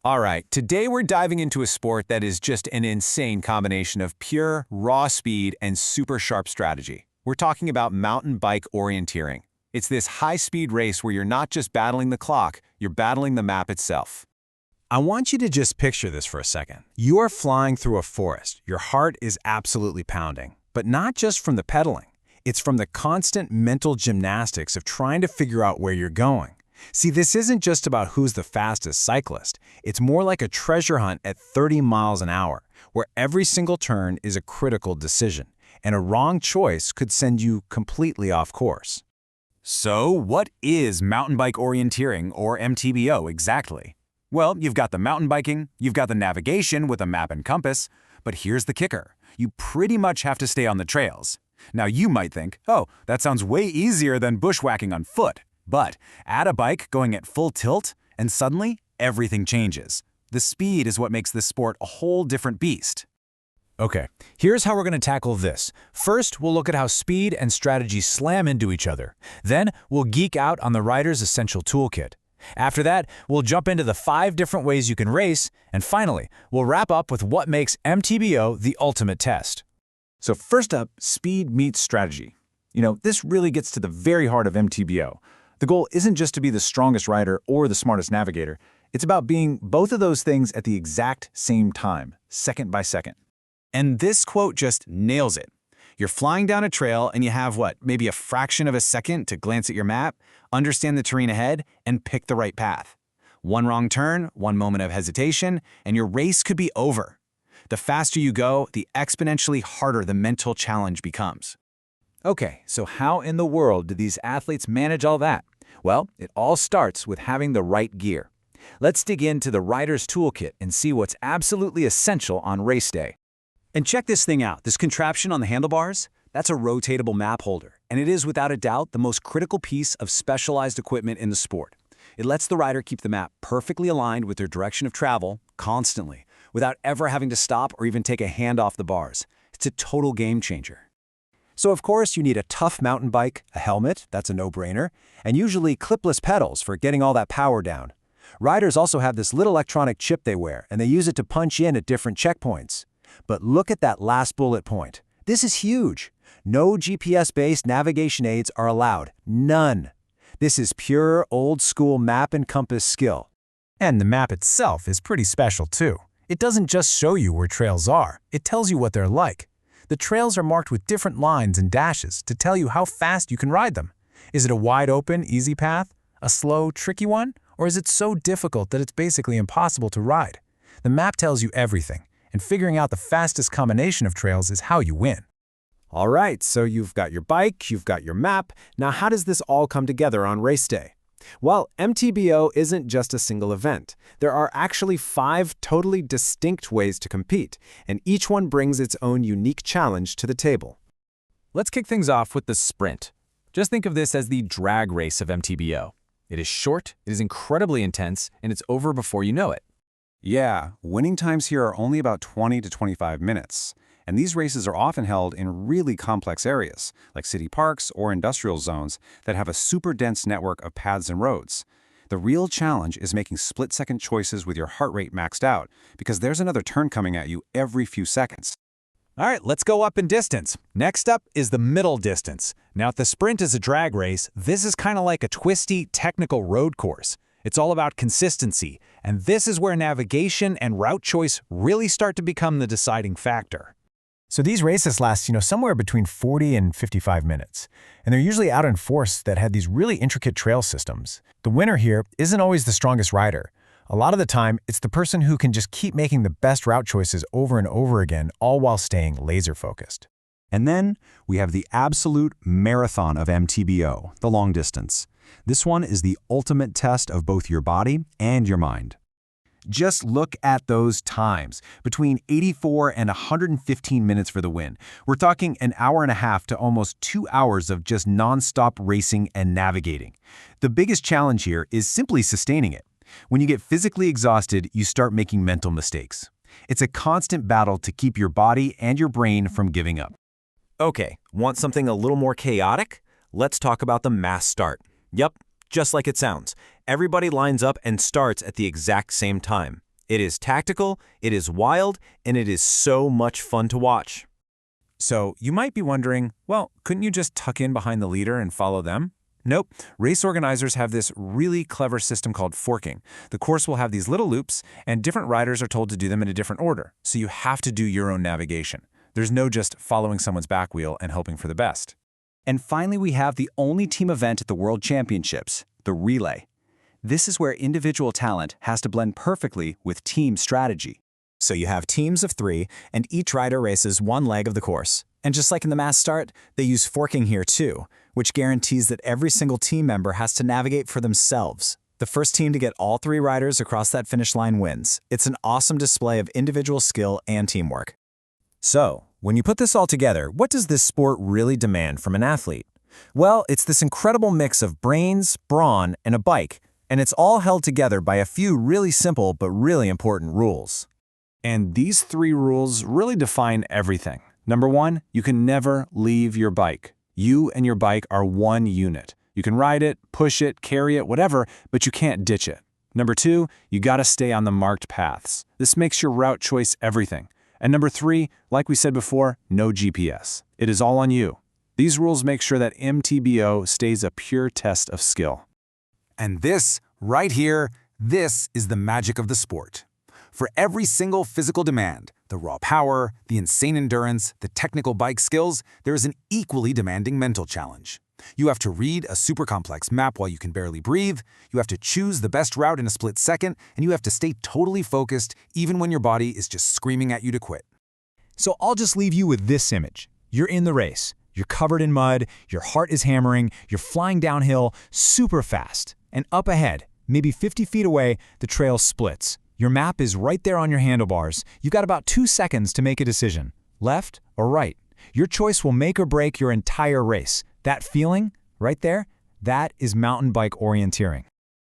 All right, today we're diving into a sport that is just an insane combination of pure, raw speed and super sharp strategy. We're talking about mountain bike orienteering. It's this high-speed race where you're not just battling the clock, you're battling the map itself. I want you to just picture this for a second. You are flying through a forest. Your heart is absolutely pounding. But not just from the pedaling. It's from the constant mental gymnastics of trying to figure out where you're going. See, this isn't just about who's the fastest cyclist. It's more like a treasure hunt at 30 miles an hour, where every single turn is a critical decision, and a wrong choice could send you completely off course. So, what is mountain bike orienteering, or MTBO, exactly? Well, you've got the mountain biking, you've got the navigation with a map and compass, but here's the kicker. You pretty much have to stay on the trails. Now, you might think, oh, that sounds way easier than bushwhacking on foot. But add a bike going at full tilt, and suddenly, everything changes. The speed is what makes this sport a whole different beast. Okay, here's how we're going to tackle this. First, we'll look at how speed and strategy slam into each other. Then, we'll geek out on the rider's essential toolkit. After that, we'll jump into the 5 different ways you can race. And finally, we'll wrap up with what makes MTBO the ultimate test. So first up, speed meets strategy. This really gets to the very heart of MTBO. The goal isn't just to be the strongest rider or the smartest navigator. It's about being both of those things at the exact same time, second by second. And this quote just nails it. You're flying down a trail and you have maybe a fraction of a second to glance at your map, understand the terrain ahead, and pick the right path. One wrong turn, one moment of hesitation, and your race could be over. The faster you go, the exponentially harder the mental challenge becomes. Okay, so how in the world do these athletes manage all that? Well, it all starts with having the right gear. Let's dig into the rider's toolkit and see what's absolutely essential on race day. And check this thing out, this contraption on the handlebars, that's a rotatable map holder, and it is without a doubt the most critical piece of specialized equipment in the sport. It lets the rider keep the map perfectly aligned with their direction of travel, constantly, without ever having to stop or even take a hand off the bars. It's a total game changer. So of course you need a tough mountain bike, a helmet, that's a no-brainer, and usually clipless pedals for getting all that power down. Riders also have this little electronic chip they wear, and they use it to punch in at different checkpoints. But look at that last bullet point. This is huge. No GPS-based navigation aids are allowed. None. This is pure old-school map and compass skill. And the map itself is pretty special too. It doesn't just show you where trails are, it tells you what they're like. The trails are marked with different lines and dashes to tell you how fast you can ride them. Is it a wide-open, easy path, a slow, tricky one, or is it so difficult that it's basically impossible to ride? The map tells you everything, and figuring out the fastest combination of trails is how you win. All right, so you've got your bike, you've got your map. Now how does this all come together on race day? Well, MTBO isn't just a single event. There are actually 5 totally distinct ways to compete, and each one brings its own unique challenge to the table. Let's kick things off with the sprint. Just think of this as the drag race of MTBO. It is short, it is incredibly intense, and it's over before you know it. Yeah, winning times here are only about 20 to 25 minutes. And these races are often held in really complex areas, like city parks or industrial zones that have a super dense network of paths and roads. The real challenge is making split-second choices with your heart rate maxed out, because there's another turn coming at you every few seconds. All right, let's go up in distance. Next up is the middle distance. Now, if the sprint is a drag race, this is kind of like a twisty, technical road course. It's all about consistency, and this is where navigation and route choice really start to become the deciding factor. So these races last, somewhere between 40 and 55 minutes, and they're usually out in forests that had these really intricate trail systems. The winner here isn't always the strongest rider. A lot of the time, it's the person who can just keep making the best route choices over and over again, all while staying laser-focused. And then we have the absolute marathon of MTBO, the long distance. This one is the ultimate test of both your body and your mind. Just look at those times, between 84 and 115 minutes for the win. We're talking an hour and a half to almost 2 hours of just nonstop racing and navigating. The biggest challenge here is simply sustaining it. When you get physically exhausted, you start making mental mistakes. It's a constant battle to keep your body and your brain from giving up. Okay, want something a little more chaotic? Let's talk about the mass start. Yep, just like it sounds. Everybody lines up and starts at the exact same time. It is tactical, it is wild, and it is so much fun to watch. So you might be wondering, well, couldn't you just tuck in behind the leader and follow them? Nope. Race organizers have this really clever system called forking. The course will have these little loops, and different riders are told to do them in a different order, so you have to do your own navigation. There's no just following someone's back wheel and hoping for the best. And finally, we have the only team event at the World Championships, the relay. This is where individual talent has to blend perfectly with team strategy. So you have teams of 3, and each rider races one leg of the course. And just like in the mass start, they use forking here too, which guarantees that every single team member has to navigate for themselves. The first team to get all 3 riders across that finish line wins. It's an awesome display of individual skill and teamwork. So, when you put this all together, what does this sport really demand from an athlete? Well, it's this incredible mix of brains, brawn, and a bike, and it's all held together by a few really simple but really important rules. And these 3 rules really define everything. Number 1, you can never leave your bike. You and your bike are one unit. You can ride it, push it, carry it, whatever, but you can't ditch it. Number 2, you gotta stay on the marked paths. This makes your route choice everything. And number 3, like we said before, no GPS. It is all on you. These rules make sure that MTBO stays a pure test of skill. And this, right here, this is the magic of the sport. For every single physical demand, the raw power, the insane endurance, the technical bike skills, there is an equally demanding mental challenge. You have to read a super complex map while you can barely breathe, you have to choose the best route in a split second, and you have to stay totally focused even when your body is just screaming at you to quit. So I'll just leave you with this image. You're in the race. You're covered in mud, your heart is hammering, you're flying downhill super fast. And up ahead, maybe 50 feet away, the trail splits. Your map is right there on your handlebars. You've got about 2 seconds to make a decision, left or right. Your choice will make or break your entire race. That feeling, right there, that is mountain bike orienteering.